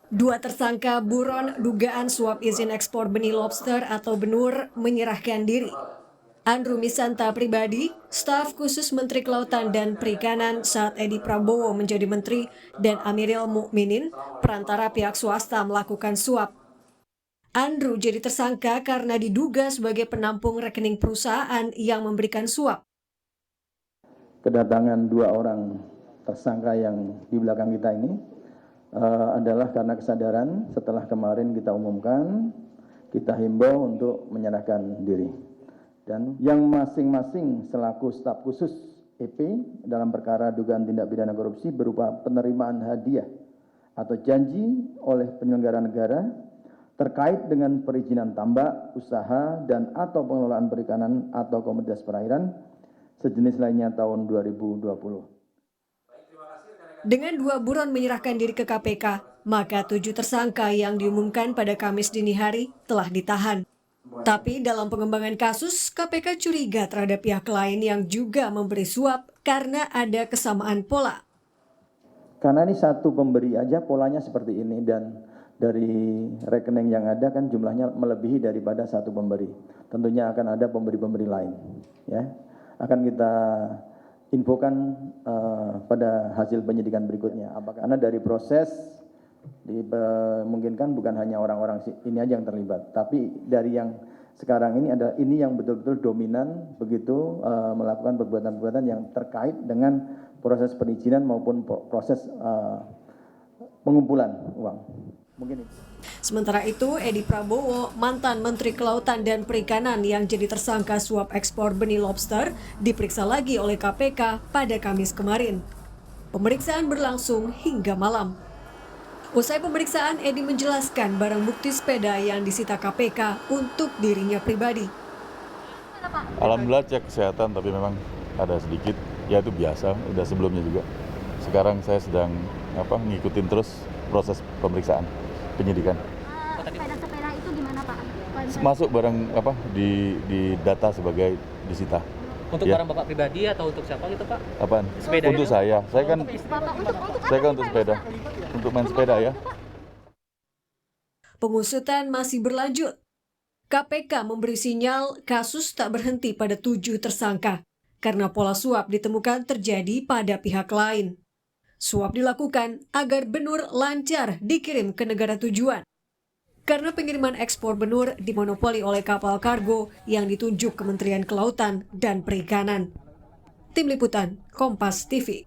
Dua tersangka buron dugaan suap izin ekspor benih lobster atau benur menyerahkan diri. Andrew Misanta pribadi, staf khusus Menteri Kelautan dan Perikanan saat Edi Prabowo menjadi menteri, dan Amiril Mukminin, perantara pihak swasta melakukan suap. Andrew jadi tersangka karena diduga sebagai penampung rekening perusahaan yang memberikan suap. Kedatangan dua orang tersangka yang di belakang kita ini adalah karena kesadaran setelah kemarin kita umumkan, kita himbau untuk menyerahkan diri. Dan yang masing-masing selaku staf khusus EP dalam perkara dugaan tindak pidana korupsi berupa penerimaan hadiah atau janji oleh penyelenggara negara terkait dengan perizinan tambak, usaha, dan atau pengelolaan perikanan atau komoditas perairan sejenis lainnya tahun 2020. Dengan dua buron menyerahkan diri ke KPK, maka 7 tersangka yang diumumkan pada Kamis dini hari telah ditahan. Tapi dalam pengembangan kasus, KPK curiga terhadap pihak lain yang juga memberi suap karena ada kesamaan pola. Karena ini satu pemberi aja polanya seperti ini, dan dari rekening yang ada kan jumlahnya melebihi daripada satu pemberi. Tentunya akan ada pemberi-pemberi lain. Ya, akan kita infokan pada hasil penyidikan berikutnya. Apakah karena dari proses dimungkinkan bukan hanya orang-orang ini aja yang terlibat, tapi dari yang sekarang ini adalah ini yang betul-betul dominan begitu melakukan perbuatan-perbuatan yang terkait dengan proses perizinan maupun proses pengumpulan uang. Mungkin itu. Sementara itu, Edi Prabowo, mantan Menteri Kelautan dan Perikanan yang jadi tersangka suap ekspor benih lobster, diperiksa lagi oleh KPK pada Kamis kemarin. Pemeriksaan berlangsung hingga malam. Usai pemeriksaan, Edi menjelaskan barang bukti sepeda yang disita KPK untuk dirinya pribadi. Alhamdulillah cek kesehatan, tapi memang ada sedikit, ya itu biasa, udah sebelumnya juga. Sekarang saya sedang ngikutin terus proses pemeriksaan penyidikan. Sepeda itu gimana Pak? Masuk barang di data sebagai disita. Untuk ya. Barang Bapak pribadi atau untuk siapa gitu Pak? Apaan? Sepeda untuk itu? saya kan untuk sepeda, untuk main sepeda ya. Pengusutan masih berlanjut. KPK memberi sinyal kasus tak berhenti pada 7 tersangka karena pola suap ditemukan terjadi pada pihak lain. Suap dilakukan agar benur lancar dikirim ke negara tujuan. Karena pengiriman ekspor benur dimonopoli oleh kapal kargo yang ditunjuk Kementerian Kelautan dan Perikanan. Tim Liputan, Kompas TV.